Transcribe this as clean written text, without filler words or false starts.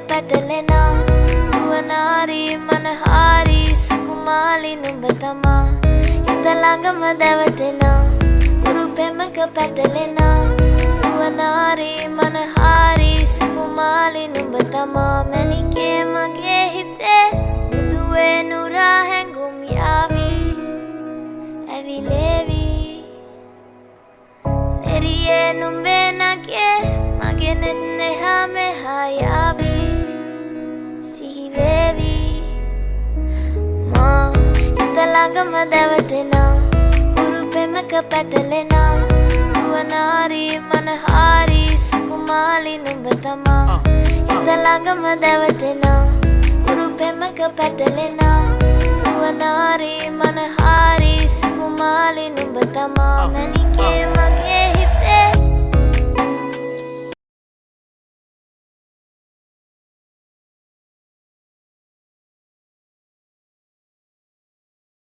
පැටලෙනා නුවනාරී මනහාරී සුකුමාලි නුඹ තමා හිත ළඟම දැවටෙනා උරු පෙමක පැටලෙනා නුවනාරී මනහාරී සුකුමාලි නුඹ තමා මැණිකේ මගේ හිතේ මුදුවේ නුරා හැඟුම් යාවි ඇවිලේවි නෙරියේ නුඹේ නගේ මගේ නෙත් නෙහා මෙහා යාවි සිහිවේවි මා හිත ළඟම දැවටෙනා උරු පෙමක පැටලෙනා නුවනාරී මනහාරී සුකුමාලි නුඹ තමා හිත ළඟම දැවටෙනා උරු පෙමක පැටලෙනා නුවනාරී මනහාරී සුකුමාලි නුඹ තමා මැණිකේ මගේ